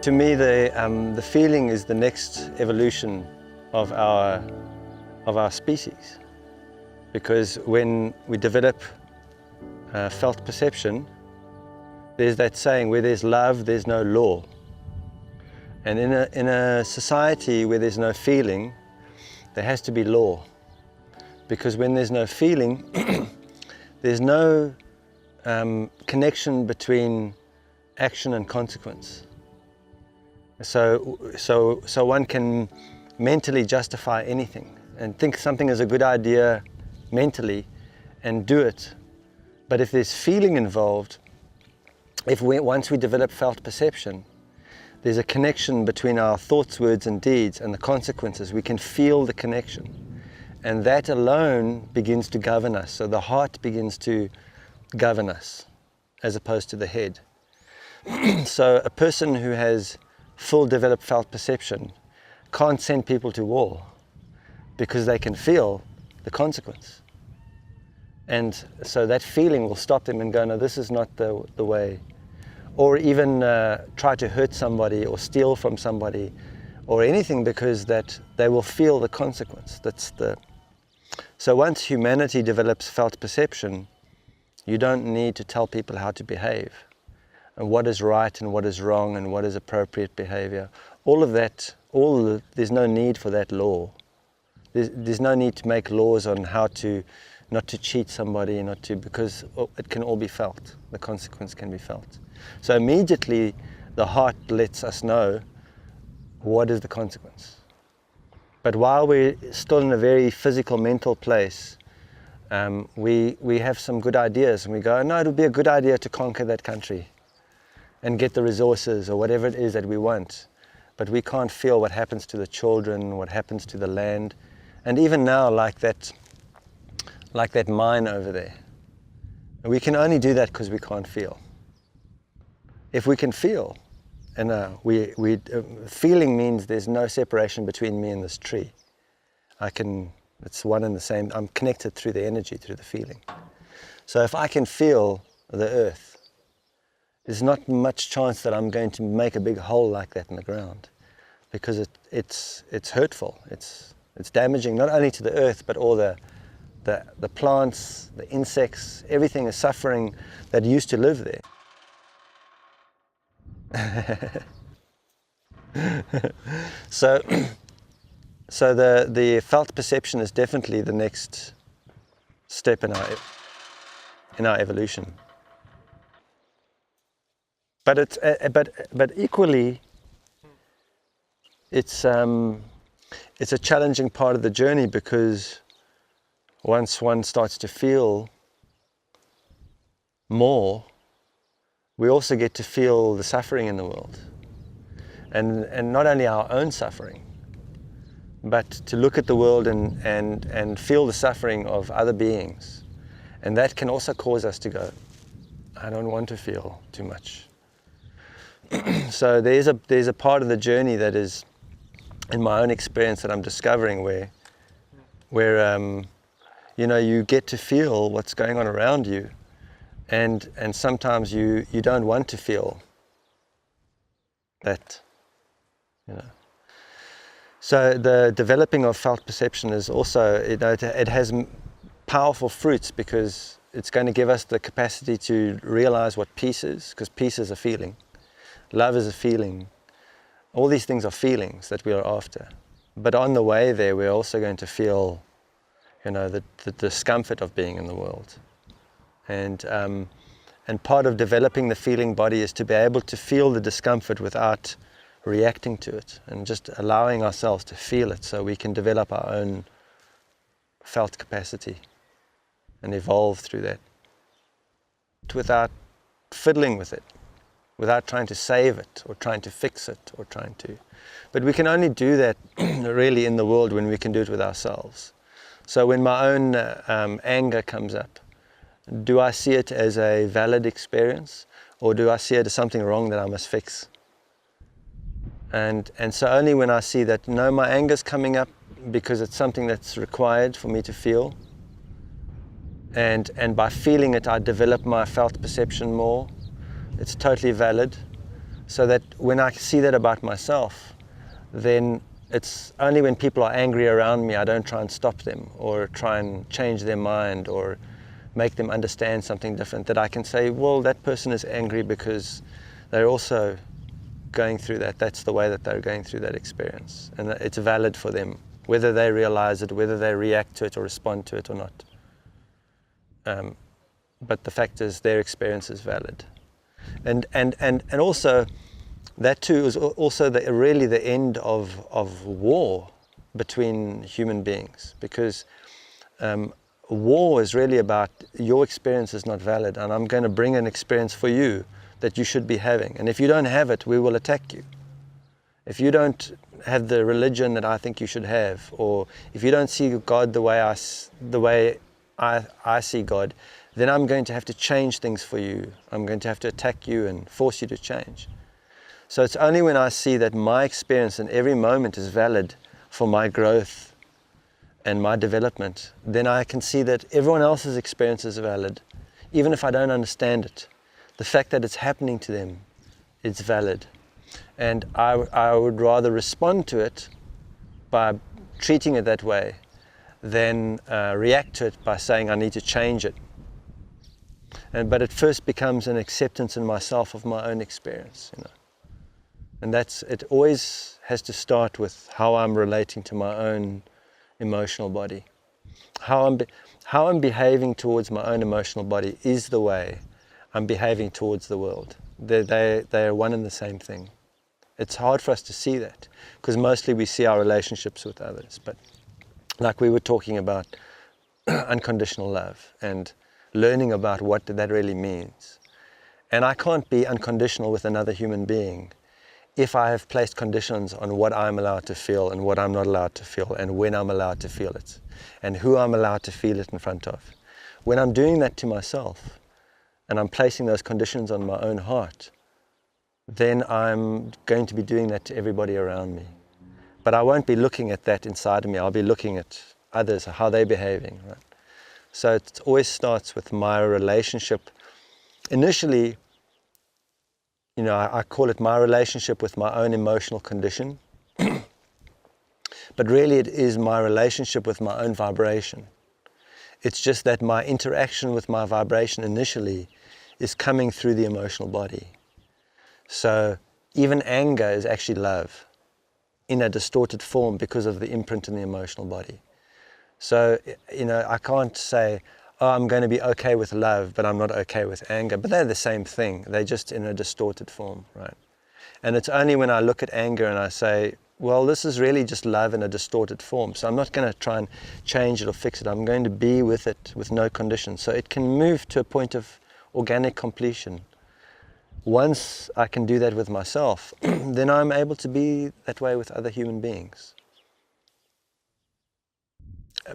To me, the feeling is the next evolution of our species, because when we develop felt perception, there's that saying, where there's love, there's no law. And in a society where there's no feeling, there has to be law. Because when there's no feeling, there's no connection between action and consequence. So one can mentally justify anything and think something is a good idea mentally and do it. But if there's feeling involved, once we develop felt perception, there's a connection between our thoughts, words and deeds and the consequences. We can feel the connection. And that alone begins to govern us. So the heart begins to govern us as opposed to the head. So a person who has full developed felt perception can't send people to war because they can feel the consequence. And so that feeling will stop them and go, no, this is not the way. Or even try to hurt somebody or steal from somebody or anything, because that they will feel the consequence. So once humanity develops felt perception, you don't need to tell people how to behave and what is right and what is wrong and what is appropriate behavior. All of that, there's no need for that law. There's no need to make laws on how to not to cheat somebody, because it can all be felt. The consequence can be felt. So immediately the heart lets us know what is the consequence. But while we're still in a very physical, mental place, we have some good ideas and we go, no, it would be a good idea to conquer that country and get the resources or whatever it is that we want. But we can't feel what happens to the children, what happens to the land. And even now, like that mine over there. We can only do that because we can't feel. If we can feel, and feeling means there's no separation between me and this tree. It's one and the same. I'm connected through the energy, through the feeling. So if I can feel the earth, there's not much chance that I'm going to make a big hole like that in the ground, because it's hurtful. It's damaging not only to the earth, but all the plants, the insects, everything is suffering that used to live there. So the felt perception is definitely the next step in our evolution. But equally, it's a challenging part of the journey, because once one starts to feel more, we also get to feel the suffering in the world. And not only our own suffering, but to look at the world and feel the suffering of other beings. And that can also cause us to go, I don't want to feel too much. So there's a part of the journey that is, in my own experience, that I'm discovering where you get to feel what's going on around you, and sometimes you don't want to feel that, So the developing of felt perception is also, it has powerful fruits, because it's going to give us the capacity to realize what peace is, because peace is a feeling, love is a feeling. All these things are feelings that we are after. But on the way there, we're also going to feel the discomfort of being in the world. And part of developing the feeling body is to be able to feel the discomfort without reacting to it, and just allowing ourselves to feel it, so we can develop our own felt capacity and evolve through that without fiddling with it, without trying to save it or trying to fix it or but we can only do that really in the world when we can do it with ourselves. So when my own anger comes up, do I see it as a valid experience, or do I see it as something wrong that I must fix? And so only when I see that, no, my anger's coming up because it's something that's required for me to feel, and by feeling it I develop my felt perception more, it's totally valid. So that when I see that about myself, then it's only when people are angry around me, I don't try and stop them or try and change their mind or make them understand something different, that I can say, well, that person is angry because they're also going through that. That's the way that they're going through that experience. And it's valid for them, whether they realize it, whether they react to it or respond to it or not. But the fact is their experience is valid. And also, that too is also really the end of war between human beings, because war is really about your experience is not valid and I'm going to bring an experience for you that you should be having. And if you don't have it, we will attack you. If you don't have the religion that I think you should have, or if you don't see God the way I see God, then I'm going to have to change things for you. I'm going to have to attack you and force you to change. So it's only when I see that my experience in every moment is valid for my growth and my development, then I can see that everyone else's experience is valid, even if I don't understand it. The fact that it's happening to them, it's valid. And I would rather respond to it by treating it that way than react to it by saying I need to change it. But it first becomes an acceptance in myself of my own experience, you know. And it always has to start with how I'm relating to my own emotional body. How I'm behaving towards my own emotional body is the way I'm behaving towards the world. They are one and the same thing. It's hard for us to see that because mostly we see our relationships with others. But like we were talking about unconditional love and learning about what that really means. And I can't be unconditional with another human being if I have placed conditions on what I'm allowed to feel and what I'm not allowed to feel and when I'm allowed to feel it and who I'm allowed to feel it in front of. When I'm doing that to myself and I'm placing those conditions on my own heart, then I'm going to be doing that to everybody around me. But I won't be looking at that inside of me. I'll be looking at others, how they're behaving, right? So it always starts with my relationship. Initially, you know, I call it my relationship with my own emotional condition. But really it is my relationship with my own vibration. It's just that my interaction with my vibration initially is coming through the emotional body. So even anger is actually love in a distorted form because of the imprint in the emotional body. So, you know, I can't say, oh, I'm going to be okay with love, but I'm not okay with anger. But they're the same thing. They're just in a distorted form, right? And it's only when I look at anger and I say, well, this is really just love in a distorted form. So I'm not going to try and change it or fix it. I'm going to be with it with no conditions. So it can move to a point of organic completion. Once I can do that with myself, then I'm able to be that way with other human beings.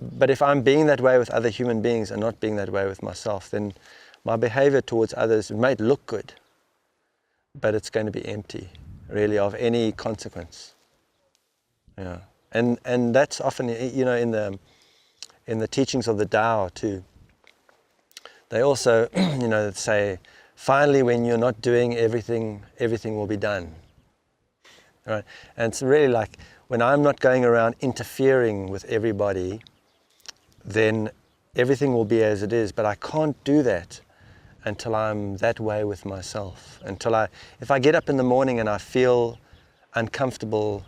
But if I'm being that way with other human beings and not being that way with myself, then my behavior towards others might look good, but it's going to be empty, really, of any consequence. Yeah, and that's often, you know, in the teachings of the Tao too. They also, you know, say, finally, when you're not doing everything, everything will be done. Right? And it's really like when I'm not going around interfering with everybody, then everything will be as it is. But I can't do that until I'm that way with myself. If I get up in the morning and I feel uncomfortable,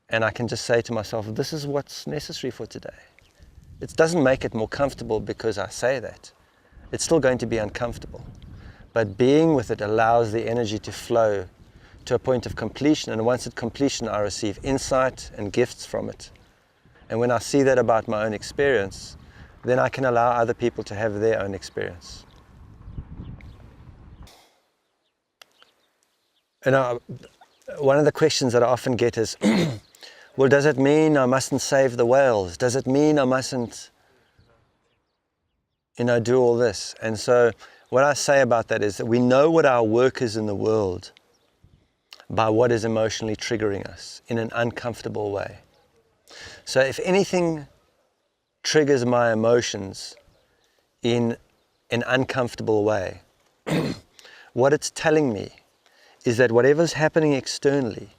and I can just say to myself, this is what's necessary for today. It doesn't make it more comfortable because I say that. It's still going to be uncomfortable. But being with it allows the energy to flow to a point of completion. And once at completion, I receive insight and gifts from it. And when I see that about my own experience, then I can allow other people to have their own experience. And one of the questions that I often get is, well, does it mean I mustn't save the whales? Does it mean I mustn't, you know, do all this? And so what I say about that is that we know what our work is in the world by what is emotionally triggering us in an uncomfortable way. So if anything triggers my emotions in an uncomfortable way, what it's telling me is that whatever's happening externally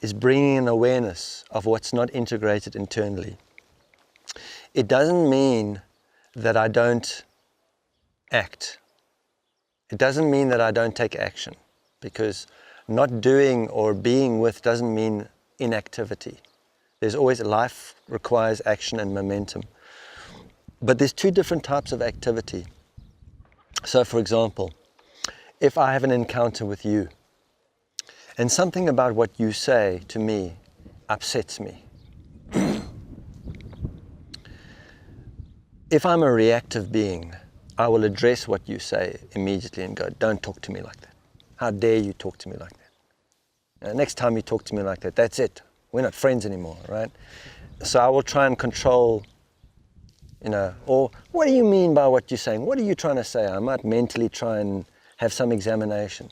is bringing an awareness of what's not integrated internally. It doesn't mean that I don't act. It doesn't mean that I don't take action, because not doing or being with doesn't mean inactivity. There's always, life requires action and momentum. But there's two different types of activity. So for example, if I have an encounter with you and something about what you say to me upsets me, if I'm a reactive being, I will address what you say immediately and go, don't talk to me like that. How dare you talk to me like that? Next time you talk to me like that, that's it. We're not friends anymore, right? So I will try and control, or what do you mean by what you're saying? What are you trying to say? I might mentally try and have some examination.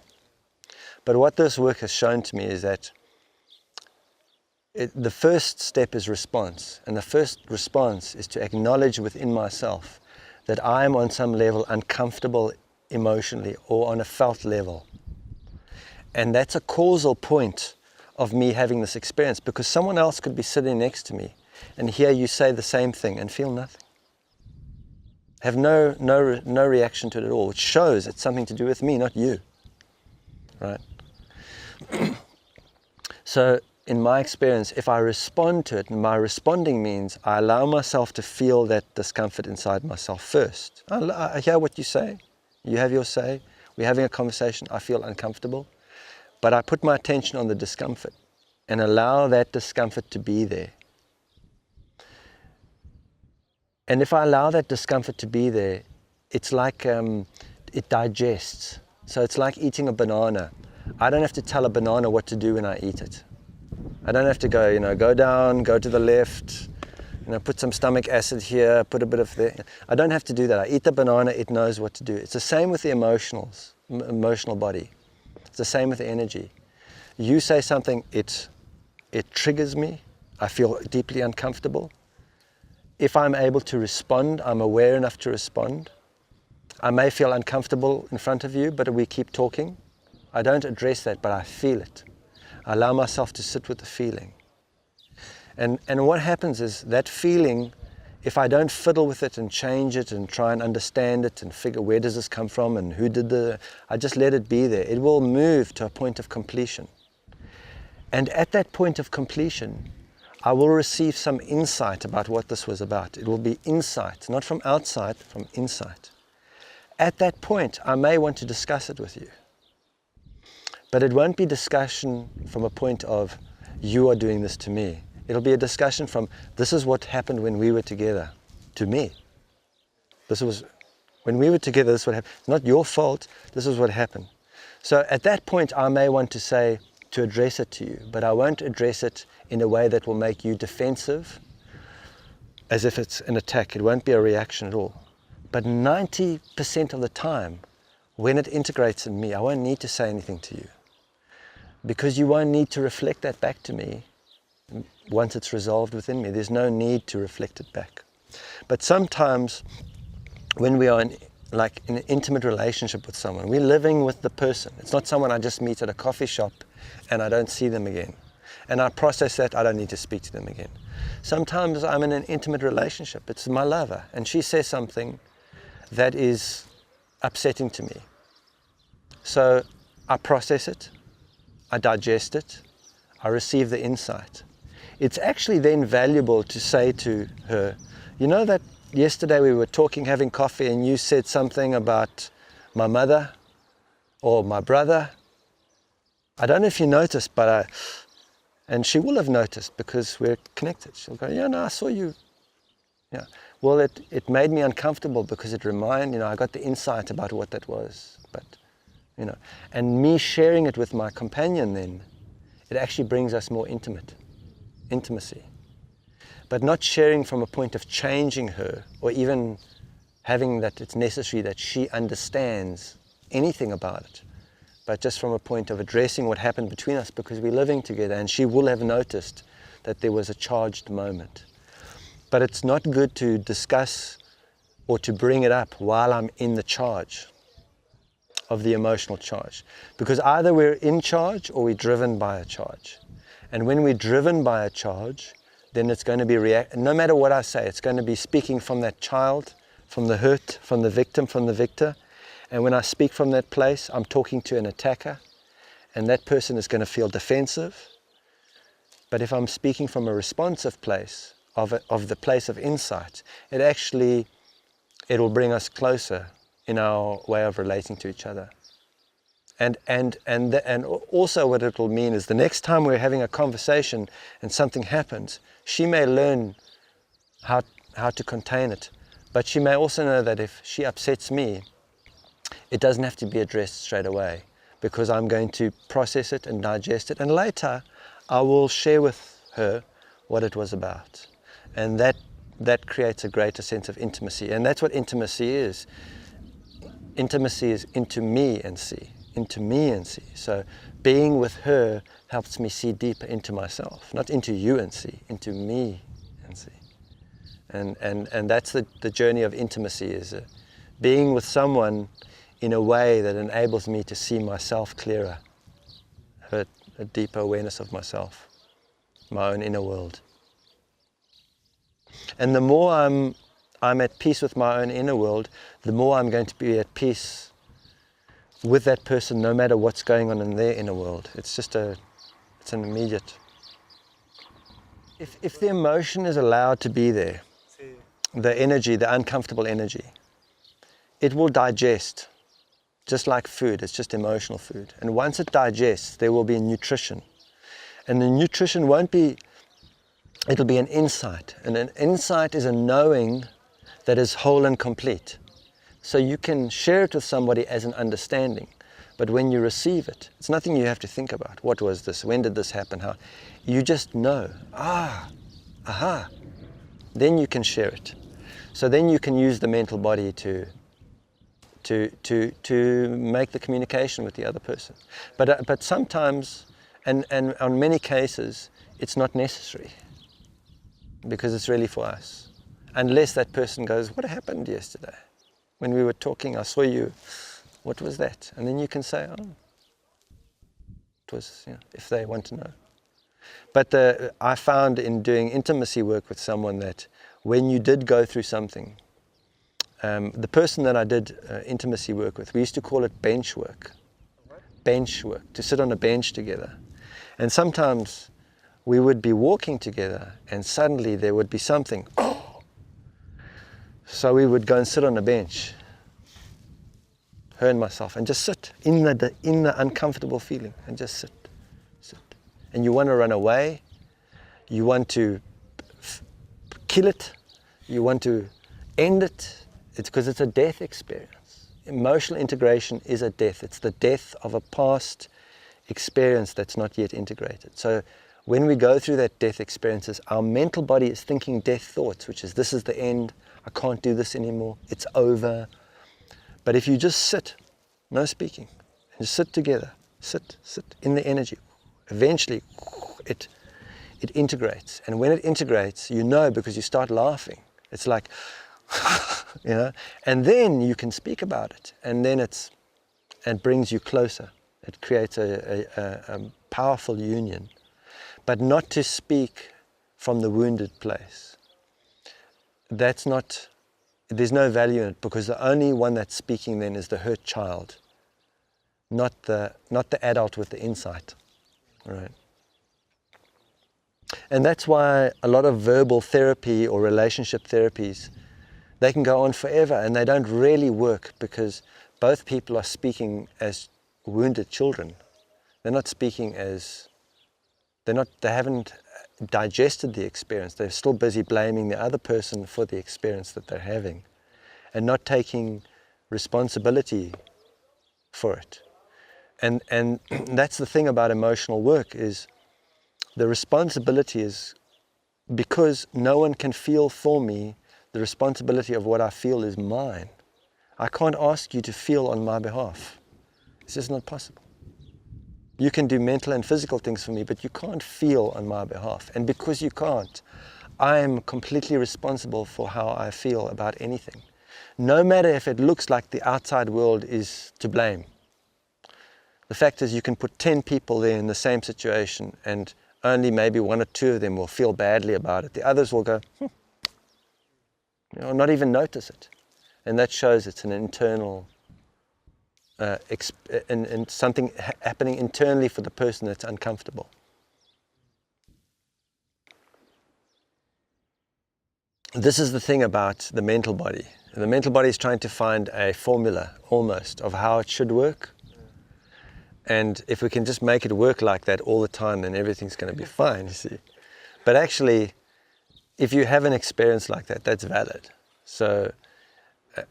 But what this work has shown to me is that the first step is response. And the first response is to acknowledge within myself that I am on some level uncomfortable emotionally or on a felt level. And that's a causal point of me having this experience, because someone else could be sitting next to me and hear you say the same thing and feel nothing. Have no reaction to it at all, which shows it's something to do with me, not you, right? So in my experience, if I respond to it, and my responding means I allow myself to feel that discomfort inside myself first. I hear what you say, you have your say, we're having a conversation, I feel uncomfortable, but I put my attention on the discomfort and allow that discomfort to be there. And if I allow that discomfort to be there, it's like it digests. So it's like eating a banana. I don't have to tell a banana what to do when I eat it. I don't have to go, go down, go to the left, put some stomach acid here, put a bit of there. I don't have to do that. I eat the banana, it knows what to do. It's the same with the emotional body. It's the same with the energy. You say something, it triggers me. I feel deeply uncomfortable. If I'm able to respond, I'm aware enough to respond. I may feel uncomfortable in front of you, but we keep talking. I don't address that, but I feel it. I allow myself to sit with the feeling. And what happens is that feeling, if I don't fiddle with it and change it and try and understand it and figure where does this come from and who did I just let it be there. It will move to a point of completion. And at that point of completion, I will receive some insight about what this was about. It will be insight, not from outside, from inside. At that point, I may want to discuss it with you. But it won't be discussion from a point of, you are doing this to me. It'll be a discussion from, this is what happened when we were together, to me. When we were together, this is what happened. It's not your fault, this is what happened. So at that point, I may want to say, to address it to you, but I won't address it in a way that will make you defensive, as if it's an attack. It won't be a reaction at all. But 90% of the time, when it integrates in me, I won't need to say anything to you, because you won't need to reflect that back to me once it's resolved within me. There's no need to reflect it back. But sometimes when we are in an intimate relationship with someone, we're living with the person. It's not someone I just meet at a coffee shop and I don't see them again. And I process that, I don't need to speak to them again. Sometimes I'm in an intimate relationship. It's my lover, and she says something that is upsetting to me. So I process it, I digest it, I receive the insight. It's actually then valuable to say to her, you know that yesterday we were talking, having coffee, and you said something about my mother or my brother. I don't know if you noticed, but and she will have noticed because we're connected. She'll go, yeah, no, I saw you. Yeah. Well, it made me uncomfortable because it reminded, I got the insight about what that was. But, and me sharing it with my companion then, it actually brings us more intimacy. But not sharing from a point of changing her or even having that it's necessary that she understands anything about it, but just from a point of addressing what happened between us because we're living together, and she will have noticed that there was a charged moment. But it's not good to discuss or to bring it up while I'm in the charge. of the emotional charge. Because either we're in charge or we're driven by a charge. And when we're driven by a charge, then it's going to be no matter what I say, it's going to be speaking from that child, from the hurt, from the victim, from the victor. And when I speak from that place, I'm talking to an attacker, and that person is going to feel defensive. But if I'm speaking from a responsive place, of the place of insight, it will bring us closer in our way of relating to each other. And also what it will mean is the next time we're having a conversation and something happens, she may learn how to contain it. But she may also know that if she upsets me, it doesn't have to be addressed straight away, because I'm going to process it and digest it. And later, I will share with her what it was about. And that creates a greater sense of intimacy. And that's what intimacy is. Intimacy is into me and see. Into me and see. So being with her helps me see deeper into myself. Not into you and see, into me and see. And that's the journey of intimacy, is being with someone in a way that enables me to see myself clearer, have a deeper awareness of myself, my own inner world. And the more I'm at peace with my own inner world, the more I'm going to be at peace with that person, no matter what's going on in their inner world. It's an immediate. If the emotion is allowed to be there, the energy, the uncomfortable energy, it will digest, just like food. It's just emotional food. And once it digests, there will be nutrition. And the nutrition won't be, it'll be an insight. And an insight is a knowing that is whole and complete. So you can share it with somebody as an understanding. But when you receive it, it's nothing you have to think about. What was this? When did this happen? How? You just know. Aha. Then you can share it. So then you can use the mental body to make the communication with the other person. But sometimes, and on many cases, it's not necessary, because it's really for us. Unless that person goes, what happened yesterday? When we were talking, I saw you. What was that? And then you can say, oh, it was, if they want to know. But I found in doing intimacy work with someone that when you did go through something, the person that I did intimacy work with, we used to call it bench work. Bench work, to sit on a bench together. And sometimes we would be walking together and suddenly there would be something. So we would go and sit on a bench, her and myself, and just sit in the uncomfortable feeling, and just sit. And you want to run away, you want to kill it, you want to end it. It's because it's a death experience. Emotional integration is a death. It's the death of a past experience that's not yet integrated. So when we go through that death experiences, our mental body is thinking death thoughts, which is, this is the end, I can't do this anymore, it's over. But if you just sit, no speaking, and just sit together, sit in the energy, eventually it integrates. And when it integrates, you know, because you start laughing. It's like, and then you can speak about it, and then it brings you closer. It creates a powerful union, but not to speak from the wounded place. There's no value in it, because the only one that's speaking then is the hurt child, not the adult with the insight, right? And that's why a lot of verbal therapy or relationship therapies, they can go on forever and they don't really work, because both people are speaking as wounded children. They're not speaking as, they haven't digested the experience. They're still busy blaming the other person for the experience that they're having and not taking responsibility for it. And that's the thing about emotional work, is the responsibility is, because no one can feel for me, the responsibility of what I feel is mine. I can't ask you to feel on my behalf. It's just not possible. You can do mental and physical things for me, but you can't feel on my behalf. And because you can't, I am completely responsible for how I feel about anything. No matter if it looks like the outside world is to blame. The fact is you can put 10 people there in the same situation and only maybe 1 or 2 of them will feel badly about it. The others will go, or not even notice it. And that shows it's an internal, and something happening internally for the person that's uncomfortable. This is the thing about the mental body. The mental body is trying to find a formula, almost, of how it should work. And if we can just make it work like that all the time, then everything's going to be fine, you see. But actually, if you have an experience like that, that's valid. So,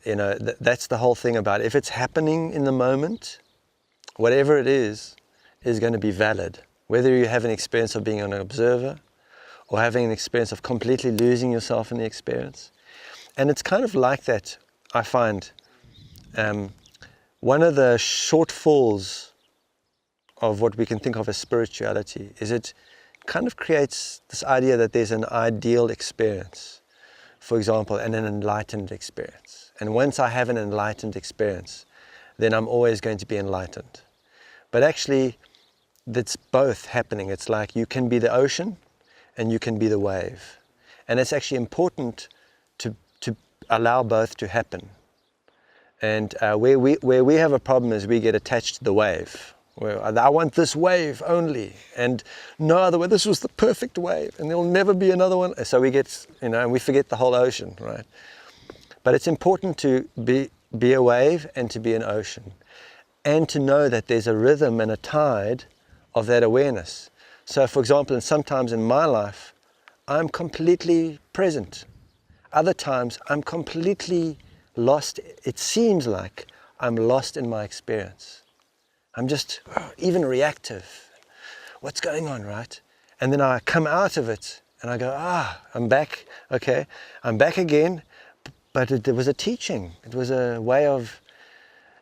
that's the whole thing about it. If it's happening in the moment, whatever it is going to be valid. Whether you have an experience of being an observer or having an experience of completely losing yourself in the experience. And it's kind of like that, I find. One of the shortfalls of what we can think of as spirituality is it kind of creates this idea that there's an ideal experience, for example, and an enlightened experience. And once I have an enlightened experience, then I'm always going to be enlightened. But actually, that's both happening. It's like you can be the ocean and you can be the wave. And it's actually important to allow both to happen. And where we have a problem is we get attached to the wave. Well, I want this wave only, and no other way. This was the perfect wave, and there will never be another one. So we get, and we forget the whole ocean, right? But it's important to be a wave and to be an ocean, and to know that there's a rhythm and a tide of that awareness. So, for example, and sometimes in my life, I'm completely present. Other times, I'm completely lost. It seems like I'm lost in my experience. I'm just even reactive. What's going on, right? And then I come out of it and I go, I'm back. Okay, I'm back again. But there was a teaching. It was a way of,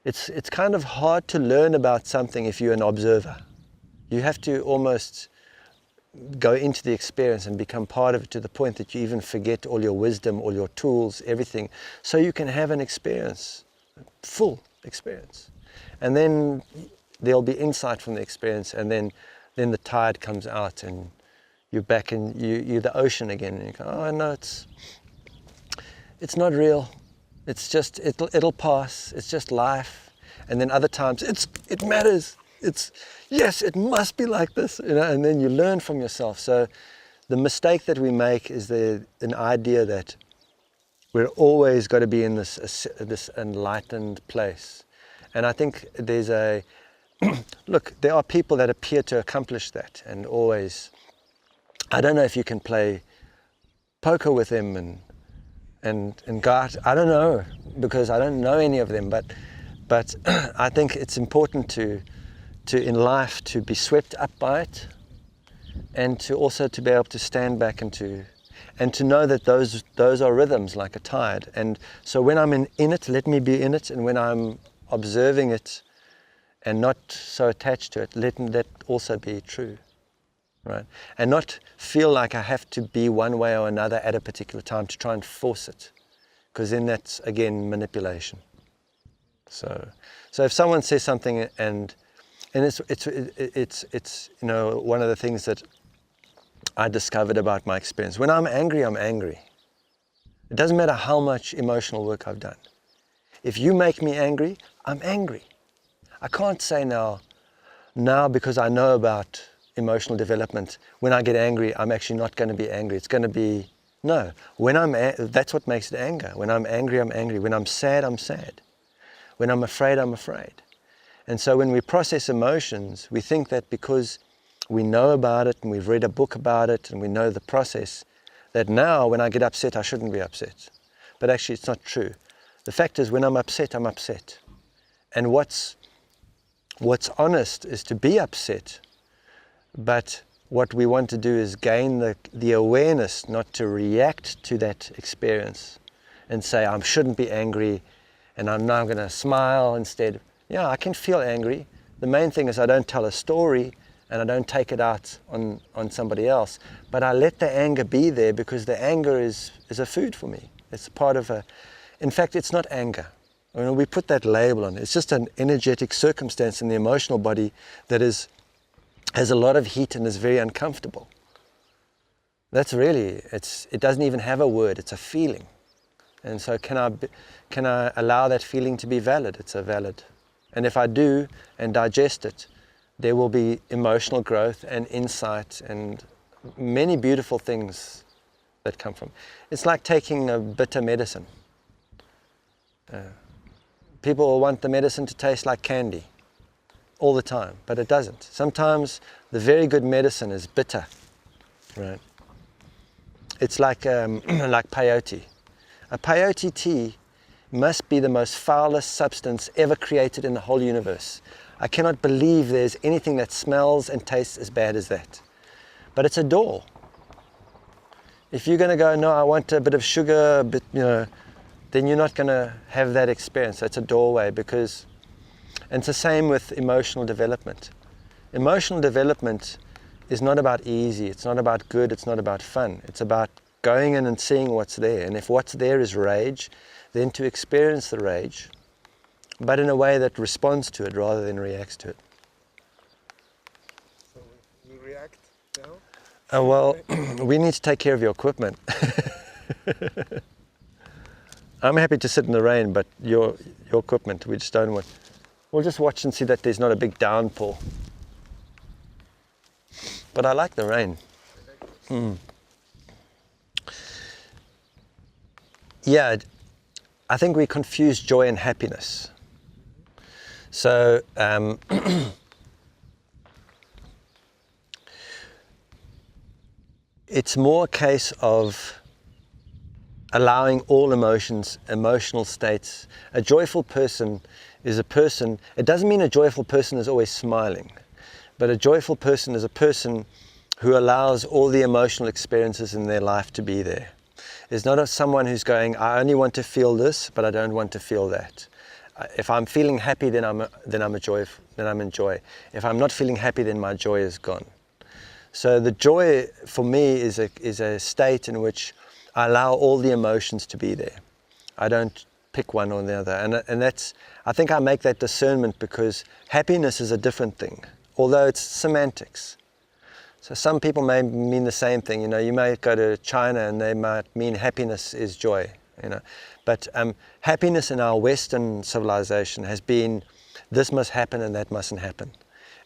it's kind of hard to learn about something if you're an observer. You have to almost go into the experience and become part of it to the point that you even forget all your wisdom, all your tools, everything, so you can have an experience, full experience. And then there'll be insight from the experience, and then the tide comes out and you're back and you're the ocean again, and you go, oh no, it's not real. It's just, it'll pass. It's just life. And then other times it matters. Yes, it must be like this, and then you learn from yourself. So the mistake that we make is an idea that we're always got to be in this enlightened place. And I think there's look, there are people that appear to accomplish that, and always, I don't know if you can play poker with them and God, I don't know, because I don't know any of them, but I think it's important to in life to be swept up by it, and to also to be able to stand back and to know that those are rhythms like a tide. And so when I'm in it, let me be in it, and when I'm observing it and not so attached to it, let that also be true, right? And not feel like I have to be one way or another at a particular time to try and force it, because then that's again manipulation. So if someone says something and it's one of the things that I discovered about my experience. When I'm angry, I'm angry. It doesn't matter how much emotional work I've done. If you make me angry, I'm angry. I can't say now because I know about emotional development, when I get angry, I'm actually not going to be angry. It's going to be, no. That's what makes it anger. When I'm angry, I'm angry. When I'm sad, I'm sad. When I'm afraid, I'm afraid. And so when we process emotions, we think that because we know about it and we've read a book about it and we know the process, that now when I get upset, I shouldn't be upset. But actually it's not true. The fact is, when I'm upset, I'm upset. And what's honest is to be upset, but what we want to do is gain the awareness not to react to that experience and say, I shouldn't be angry, and I'm now going to smile instead. Yeah, I can feel angry. The main thing is I don't tell a story and I don't take it out on somebody else, but I let the anger be there, because the anger is a food for me. It's part of in fact, it's not anger. When we put that label on it, it's just an energetic circumstance in the emotional body that has a lot of heat and is very uncomfortable. That's really, it doesn't even have a word, it's a feeling. And so can I allow that feeling to be valid? It's a valid. And if I do and digest it, there will be emotional growth and insight and many beautiful things that come from. It's like taking a bitter medicine. People want the medicine to taste like candy all the time, but it doesn't. Sometimes the very good medicine is bitter, right? It's like like peyote. A peyote tea must be the most foulest substance ever created in the whole universe. I cannot believe there's anything that smells and tastes as bad as that. But it's a door. If you're going to go, no, I want a bit of sugar, a bit, then you're not going to have that experience. That's a doorway because, and it's the same with emotional development. Emotional development is not about easy, it's not about good, it's not about fun. It's about going in and seeing what's there. And if what's there is rage, then to experience the rage, but in a way that responds to it rather than reacts to it. So we react now? Well, we need to take care of your equipment. I'm happy to sit in the rain, but your equipment, we just don't want. We'll just watch and see that there's not a big downpour. But I like the rain. Yeah, I think we confuse joy and happiness. So, it's more a case of allowing all emotions, emotional states. A joyful person is a person, it doesn't mean a joyful person is always smiling, but a joyful person is a person who allows all the emotional experiences in their life to be there. It's not someone who's going, I only want to feel this, but I don't want to feel that. If I'm feeling happy, then I'm in joy. If I'm not feeling happy, then my joy is gone. So the joy for me is a state in which I allow all the emotions to be there. I don't pick one or the other. And that's, I think I make that discernment because happiness is a different thing, although it's semantics. So some people may mean the same thing. You may go to China and they might mean happiness is joy. But happiness in our Western civilization has been this must happen and that mustn't happen.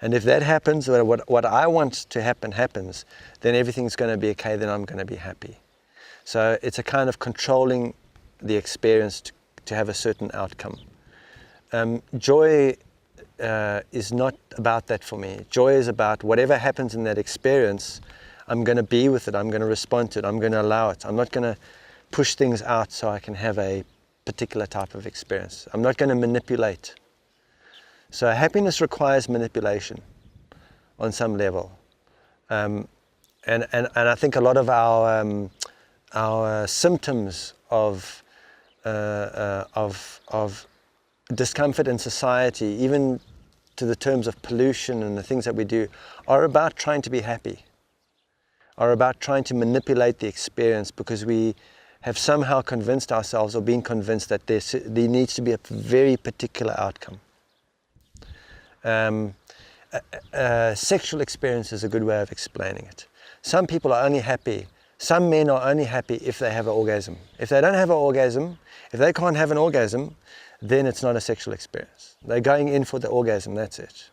And if that happens, what I want to happen happens, then everything's going to be okay, then I'm going to be happy. So it's a kind of controlling the experience to have a certain outcome. Joy is not about that for me. Joy is about whatever happens in that experience, I'm going to be with it, I'm going to respond to it, I'm going to allow it. I'm not going to push things out so I can have a particular type of experience. I'm not going to manipulate. So happiness requires manipulation on some level. And I think a lot of our symptoms of discomfort in society, even to the terms of pollution and the things that we do, are about trying to be happy, are about trying to manipulate the experience because we have somehow convinced ourselves or been convinced that there needs to be a very particular outcome. Sexual experience is a good way of explaining it. Some people are only happy, some men are only happy if they have an orgasm. If they don't have an orgasm, if they can't have an orgasm, then it's not a sexual experience. They're going in for the orgasm, that's it.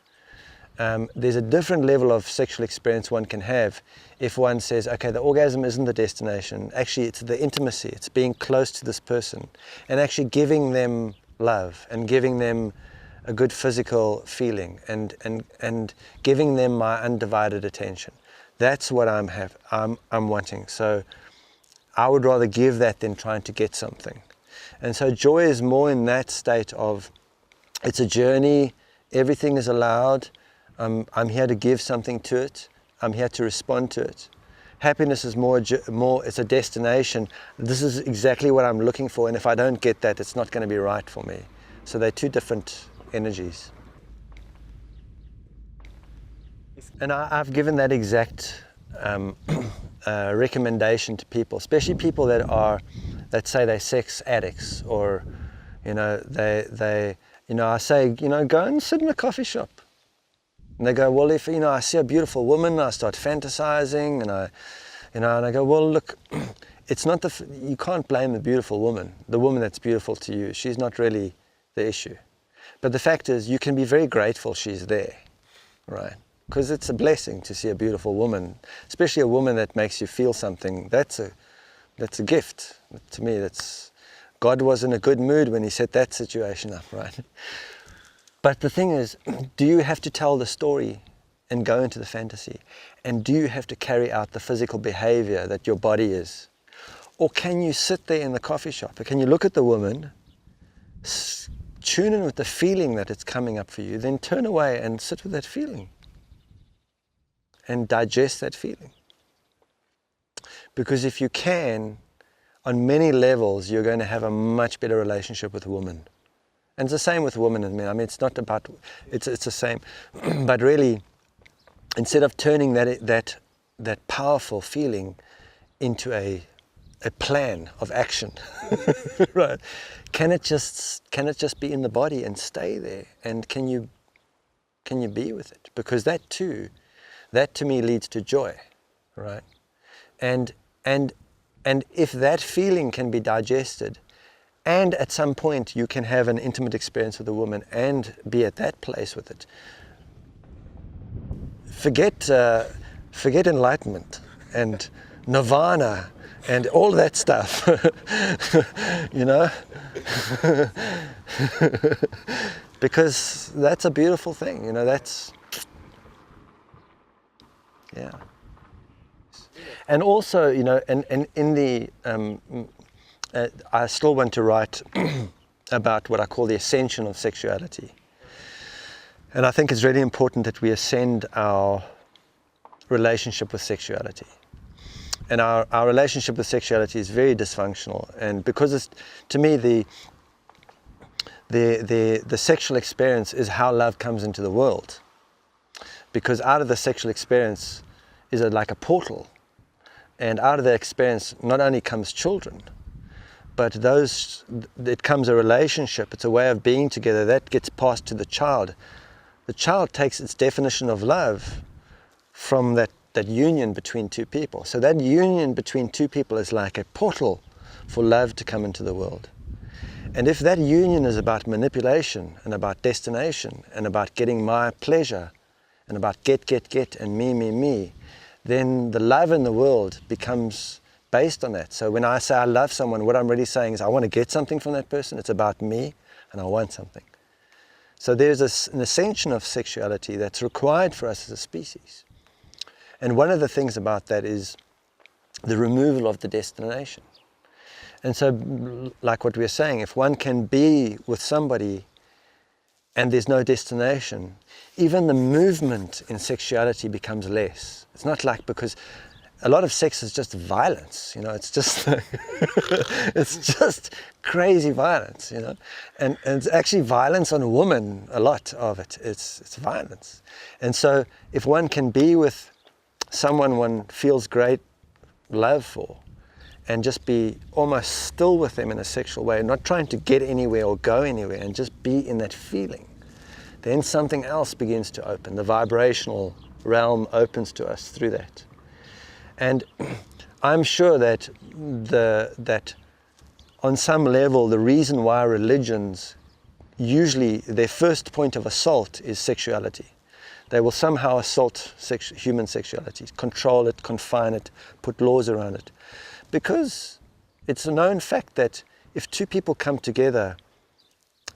There's a different level of sexual experience one can have if one says, okay, the orgasm isn't the destination. Actually, it's the intimacy. It's being close to this person and actually giving them love and giving them a good physical feeling and giving them my undivided attention. That's what I'm wanting. So I would rather give that than trying to get something. And so joy is more in that state of, it's a journey, everything is allowed, I'm here to give something to it, I'm here to respond to it. Happiness is more, it's a destination. This is exactly what I'm looking for, and if I don't get that, it's not going to be right for me. So they're two different energies. And I've given that exact recommendation to people, especially people that say they're sex addicts or I say, go and sit in a coffee shop. And they go, well, if, I see a beautiful woman, I start fantasizing, and I go, well, look, it's not you can't blame the beautiful woman, the woman that's beautiful to you. She's not really the issue. But the fact is, you can be very grateful she's there, right? Because it's a blessing to see a beautiful woman, especially a woman that makes you feel something. That's a gift. To me, God was in a good mood when he set that situation up, right? But the thing is, do you have to tell the story and go into the fantasy? And do you have to carry out the physical behavior that your body is? Or can you sit there in the coffee shop? Or can you look at the woman, tune in with the feeling that it's coming up for you, then turn away and sit with that feeling and digest that feeling? Because if you can, on many levels, you're going to have a much better relationship with a woman. And it's the same with women and men. I mean, it's not about, it's the same. But really, instead of turning that powerful feeling into a plan of action, right? Can it just be in the body and stay there? And can you be with it? Because that to me leads to joy, right? And if that feeling can be digested, and at some point you can have an intimate experience with a woman and be at that place with it, forget enlightenment and nirvana and all that stuff, because that's a beautiful thing, yeah. And also, and in the, I still want to write about what I call the ascension of sexuality. And I think it's really important that we ascend our relationship with sexuality. And our relationship with sexuality is very dysfunctional. And because to me, the sexual experience is how love comes into the world. Because out of the sexual experience is like a portal. And out of that experience not only comes children, but it comes a relationship. It's a way of being together that gets passed to the child. The child takes its definition of love from that union between two people. So that union between two people is like a portal for love to come into the world. And if that union is about manipulation and about destination and about getting my pleasure and about get and me, then the love in the world becomes based on that. So when I say I love someone, what I'm really saying is I want to get something from that person. It's about me and I want something. So there's an ascension of sexuality that's required for us as a species. And one of the things about that is the removal of the destination. And so, like what we were saying, if one can be with somebody and there's no destination, even the movement in sexuality becomes less. It's not like, because a lot of sex is just violence, it's just it's just crazy violence, and it's actually violence on a woman. A lot of it, it's violence. And so if one can be with someone one feels great love for, and just be almost still with them in a sexual way, not trying to get anywhere or go anywhere, and just be in that feeling, then something else begins to open. The vibrational realm opens to us through that. And I'm sure that that on some level, the reason why religions, usually their first point of assault is sexuality. They will somehow assault human sexuality, control it, confine it, put laws around it. Because it's a known fact that if two people come together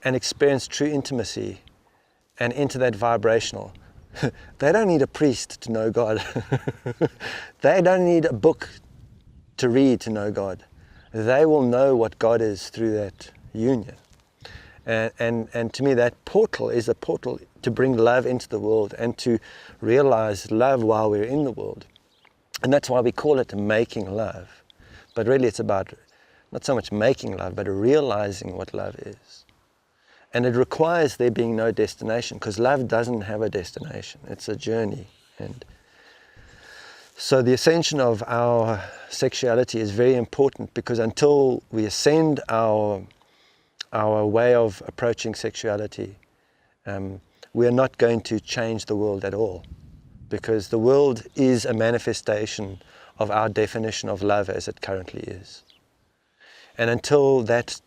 and experience true intimacy and enter that vibrational, they don't need a priest to know God. They don't need a book to read to know God. They will know what God is through that union. And to me, that portal is a portal to bring love into the world and to realize love while we're in the world. And that's why we call it making love. But really it's about not so much making love, but realizing what love is. And it requires there being no destination, because love doesn't have a destination. It's a journey. And so the ascension of our sexuality is very important, because until we ascend our our way of approaching sexuality, we are not going to change the world at all, because the world is a manifestation of our definition of love as it currently is. And until that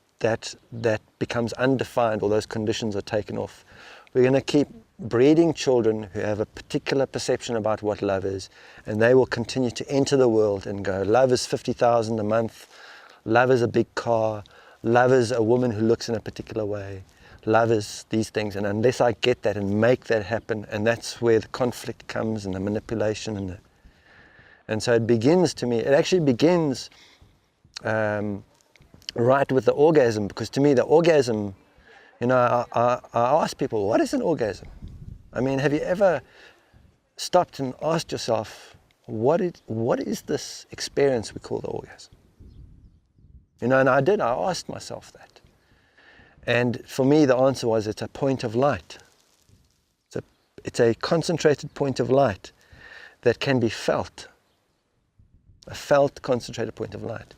becomes undefined, or those conditions are taken off, we're going to keep breeding children who have a particular perception about what love is, and they will continue to enter the world and go, love is 50,000 a month, love is a big car, love is a woman who looks in a particular way, love is these things. And unless I get that and make that happen, and that's where the conflict comes and the manipulation and so it begins, to me, it actually begins right with the orgasm, because to me the orgasm, I ask people, what is an orgasm? I mean, have you ever stopped and asked yourself, what is this experience we call the orgasm? And I asked myself that. And for me, the answer was, it's a point of light. It's a concentrated point of light that can be felt. A felt, concentrated point of light.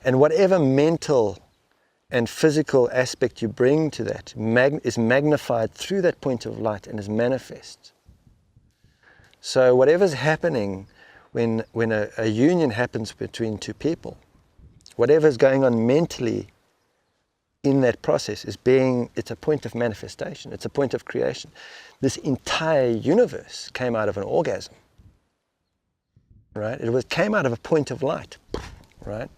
And whatever mental and physical aspect you bring to that is magnified through that point of light and is manifest. So whatever's happening when a union happens between two people, whatever's going on mentally in that process it's a point of manifestation, it's a point of creation. This entire universe came out of an orgasm, right? It came out of a point of light, right?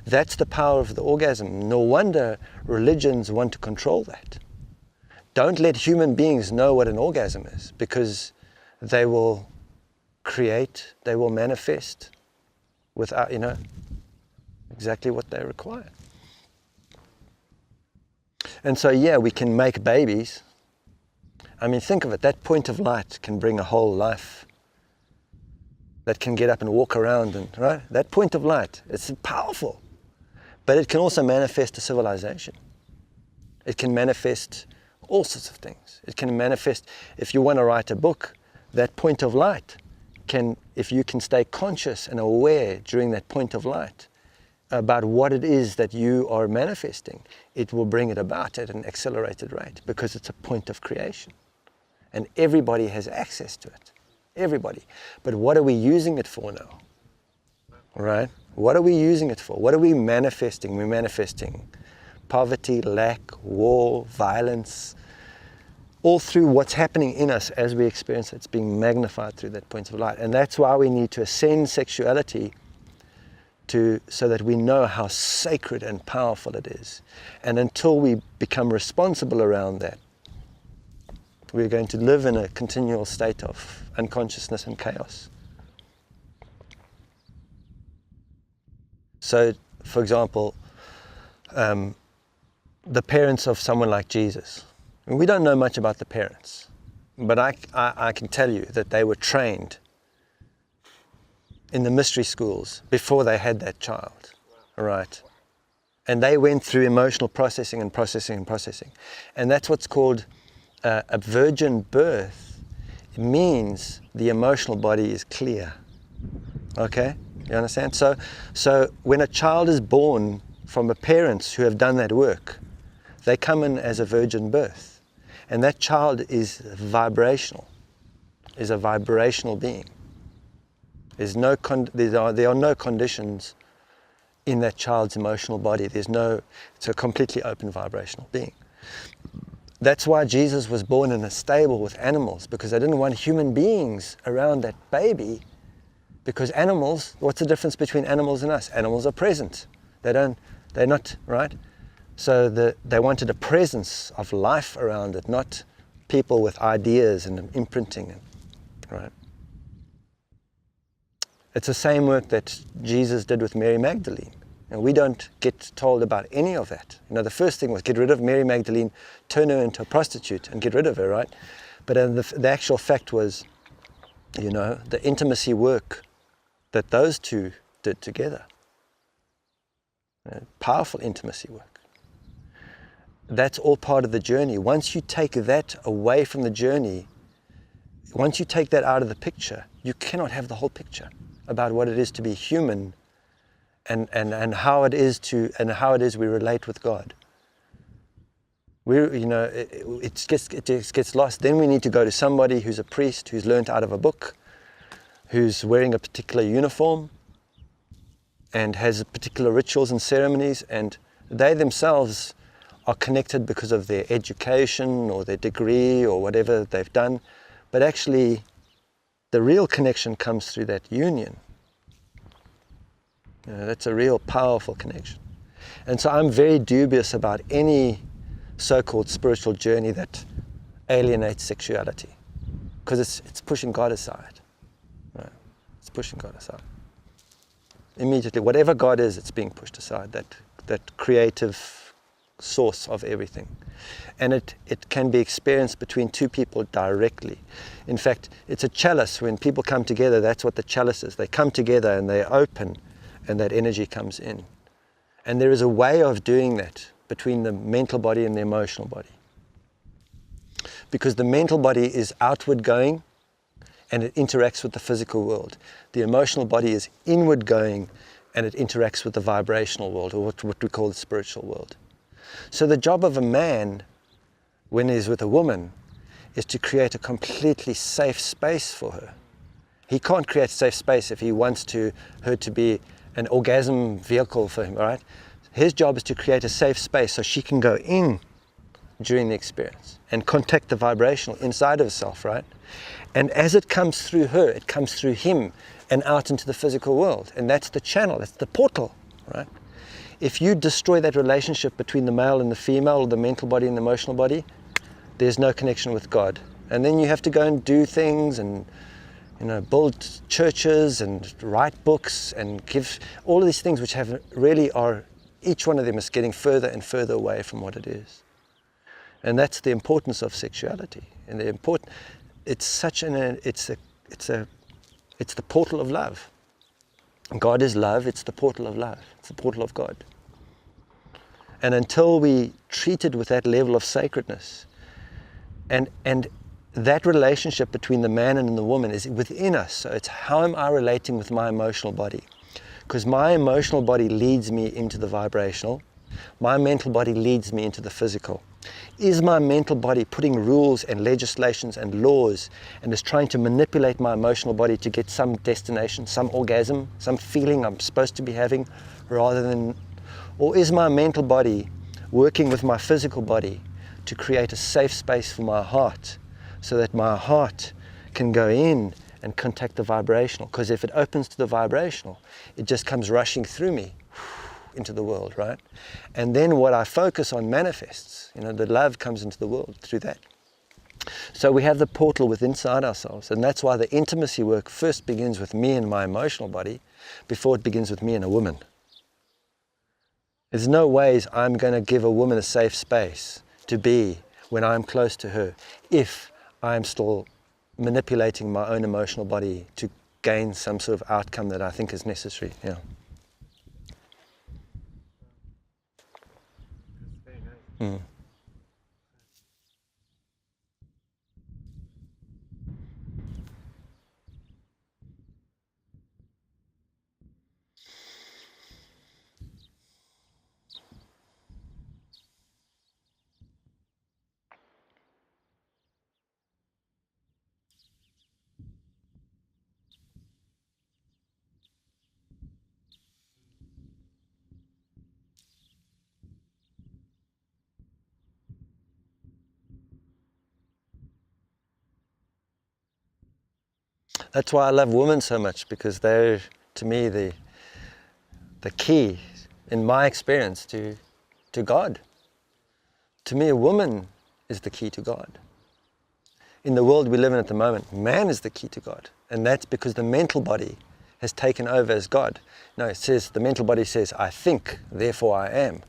That's the power of the orgasm. No wonder religions want to control that. Don't let human beings know what an orgasm is, because they will create, they will manifest without, exactly what they require. And so, we can make babies. I mean, think of it, that point of light can bring a whole life that can get up and walk around, and right? That point of light, it's powerful. But it can also manifest a civilization. It can manifest all sorts of things. It can manifest, if you want to write a book, that point of light can, if you can stay conscious and aware during that point of light about what it is that you are manifesting, it will bring it about at an accelerated rate, because it's a point of creation. And everybody has access to it. Everybody. But what are we using it for now? Right? What are we using it for? What are we manifesting? We're manifesting poverty, lack, war, violence, all through what's happening in us as we experience it. It's being magnified through that point of light. And that's why we need to ascend sexuality so that we know how sacred and powerful it is. And until we become responsible around that, we're going to live in a continual state of unconsciousness and chaos. So, for example, the parents of someone like Jesus. We don't know much about the parents, but I can tell you that they were trained in the mystery schools before they had that child, right? And they went through emotional processing and processing and processing. And that's what's called a virgin birth. It means the emotional body is clear, okay? You understand? So when a child is born from parents who have done that work, they come in as a virgin birth. And that child is vibrational, is a vibrational being. There are no conditions in that child's emotional body. It's a completely open vibrational being. That's why Jesus was born in a stable with animals, because they didn't want human beings around that baby, because animals, what's the difference between animals and us? Animals are present. They're not, right? So they wanted a presence of life around it, not people with ideas and imprinting, right? It's the same work that Jesus did with Mary Magdalene. And we don't get told about any of that. The first thing was get rid of Mary Magdalene, turn her into a prostitute and get rid of her, right? But the actual fact was, the intimacy work that those two did together. Powerful intimacy work. That's all part of the journey. Once you take that away from the journey, once you take that out of the picture, you cannot have the whole picture about what it is to be human and how it is we relate with God. It just gets lost. Then we need to go to somebody who's a priest, who's learnt out of a book, who's wearing a particular uniform and has particular rituals and ceremonies, and they themselves are connected because of their education or their degree or whatever they've done. But actually, the real connection comes through that union. That's a real powerful connection. And so I'm very dubious about any so-called spiritual journey that alienates sexuality, because it's pushing God aside. Right? It's pushing God aside. Immediately, whatever God is, it's being pushed aside, that creative source of everything. And it can be experienced between two people directly. In fact, it's a chalice. When people come together, that's what the chalice is. They come together and they open, and that energy comes in. And there is a way of doing that between the mental body and the emotional body. Because the mental body is outward going and it interacts with the physical world. The emotional body is inward going and it interacts with the vibrational world, or what we call the spiritual world. So the job of a man, when he's with a woman, is to create a completely safe space for her. He can't create a safe space if he wants her to be an orgasm vehicle for him, all right? His job is to create a safe space so she can go in during the experience and contact the vibrational inside of herself, right? And as it comes through her, it comes through him and out into the physical world. And that's the channel, that's the portal, right? If you destroy that relationship between the male and the female, or the mental body and the emotional body, there's no connection with God. And then you have to go and do things and build churches and write books and give all of these things which each one of them is getting further and further away from what it is. And that's the importance of sexuality. And it's the portal of love. God is love, it's the portal of love. It's the portal of God. And until we treat it with that level of sacredness, and that relationship between the man and the woman is within us. So it's how am I relating with my emotional body? Because my emotional body leads me into the vibrational. My mental body leads me into the physical. Is my mental body putting rules and legislations and laws and is trying to manipulate my emotional body to get some destination, some orgasm, some feeling I'm supposed to be having, or is my mental body working with my physical body to create a safe space for my heart, so that my heart can go in and contact the vibrational? Because if it opens to the vibrational, it just comes rushing through me into the world, right? And then what I focus on manifests. The love comes into the world through that. So we have the portal within inside ourselves, and that's why the intimacy work first begins with me and my emotional body before it begins with me and a woman. There's no ways I'm going to give a woman a safe space to be when I'm close to her if I'm still manipulating my own emotional body to gain some sort of outcome that I think is necessary. Yeah. Mm. That's why I love women so much, because they're, to me, the key, in my experience, to God. To me, a woman is the key to God. In the world we live in at the moment, man is the key to God. And that's because the mental body has taken over as God. No, it says, the mental body says, I think, therefore I am.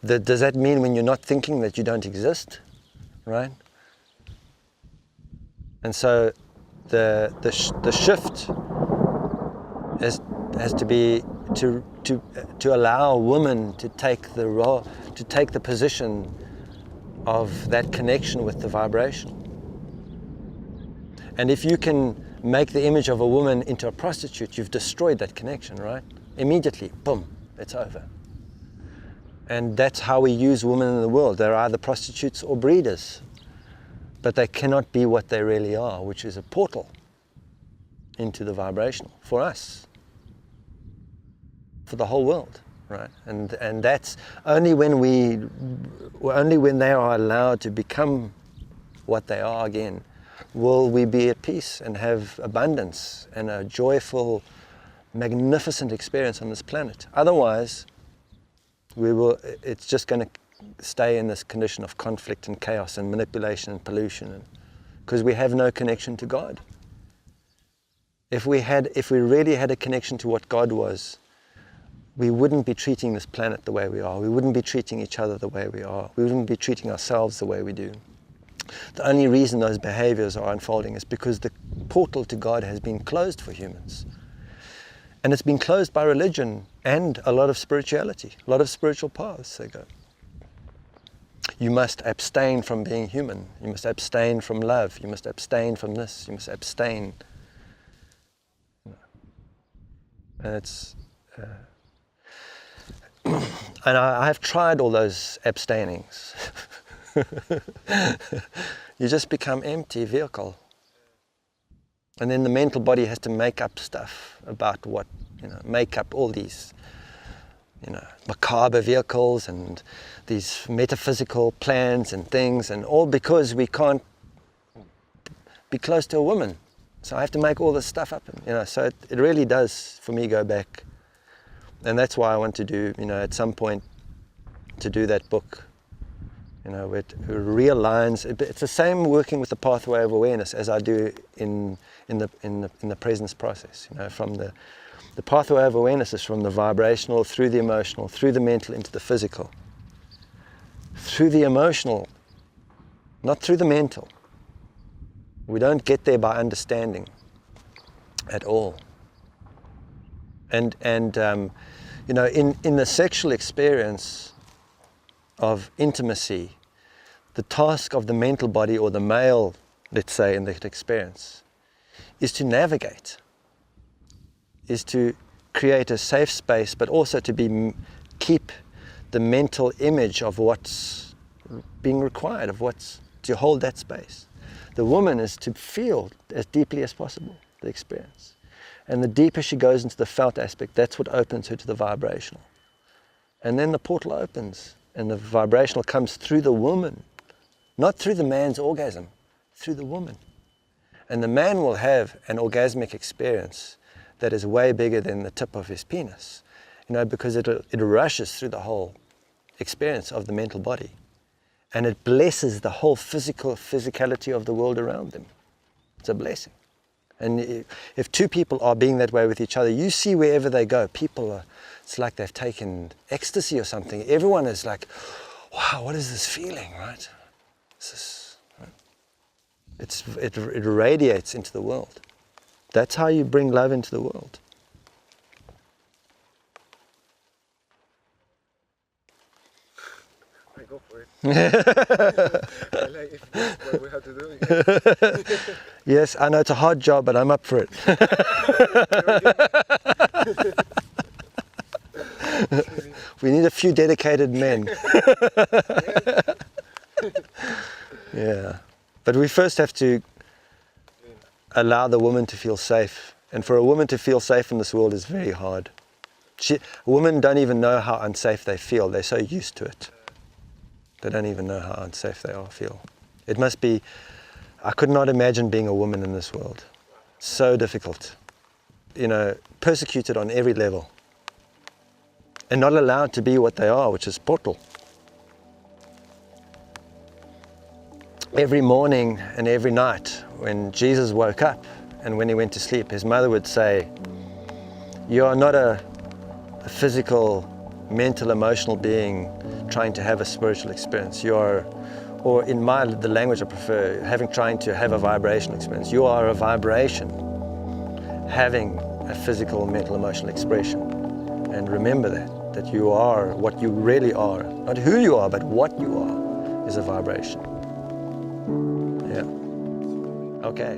Does that mean when you're not thinking that you don't exist? Right? And so the shift has to be to allow a woman to take the role, to take the position of that connection with the vibration. And if you can make the image of a woman into a prostitute, you've destroyed that connection, right? Immediately, boom, it's over. And that's how we use women in the world. They're either prostitutes or breeders. But they cannot be what they really are, which is a portal into the vibrational for us, for the whole world, right? And that's only when they are allowed to become what they are again, will we be at peace and have abundance and a joyful, magnificent experience on this planet. Otherwise, it's just going to stay in this condition of conflict and chaos and manipulation and pollution, because we have no connection to God. If we really had a connection to what God was, we wouldn't be treating this planet the way we are. We wouldn't be treating each other the way we are. We wouldn't be treating ourselves the way we do. The only reason those behaviors are unfolding is because the portal to God has been closed for humans. And it's been closed by religion and a lot of spirituality, a lot of spiritual paths. They go, you must abstain from being human. You must abstain from love. You must abstain from this. You must abstain. And it's, and I have tried all those abstainings. You just become empty vehicle. And then the mental body has to make up stuff about what, make up all these, macabre vehicles and these metaphysical plans and things, and all because we can't be close to a woman. So I have to make all this stuff up, so it really does, for me, go back. And that's why I want to do, at some point, to do that book, where it realigns. It's the same working with the pathway of awareness as I do in the presence process. From the pathway of awareness is from the vibrational through the emotional, through the mental into the physical. Through the emotional, not through the mental. We don't get there by understanding at all. And in the sexual experience of intimacy, the task of the mental body, or the male, let's say, in that experience, is to navigate, is to create a safe space, but also to keep the mental image of what's being required, to hold that space. The woman is to feel as deeply as possible the experience. And the deeper she goes into the felt aspect, that's what opens her to the vibrational. And then the portal opens, and the vibrational comes through the woman, not through the man's orgasm, through the woman. And the man will have an orgasmic experience that is way bigger than the tip of his penis, because it rushes through the whole experience of the mental body. And it blesses the whole physicality of the world around them. It's a blessing. And if two people are being that way with each other, you see wherever they go, it's like they've taken ecstasy or something. Everyone is like, wow, what is this feeling, right? It radiates into the world. That's how you bring love into the world. I go for it. I like if that's what we have to do. Yes, I know it's a hard job, but I'm up for it. We need a few dedicated men. Yeah. But we first have to allow the woman to feel safe. And for a woman to feel safe in this world is very hard. Women don't even know how unsafe they feel. They're so used to it. They don't even know how unsafe they feel. It must be, I could not imagine being a woman in this world. So difficult. Persecuted on every level. And not allowed to be what they are, which is portal. Every morning and every night when Jesus woke up and when he went to sleep, his mother would say, you are not a physical, mental, emotional being trying to have a spiritual experience. You are, or in the language I prefer, trying to have a vibrational experience. You are a vibration having a physical, mental, emotional expression. And remember that you are what you really are. Not who you are, but what you are is a vibration. Yeah. Okay.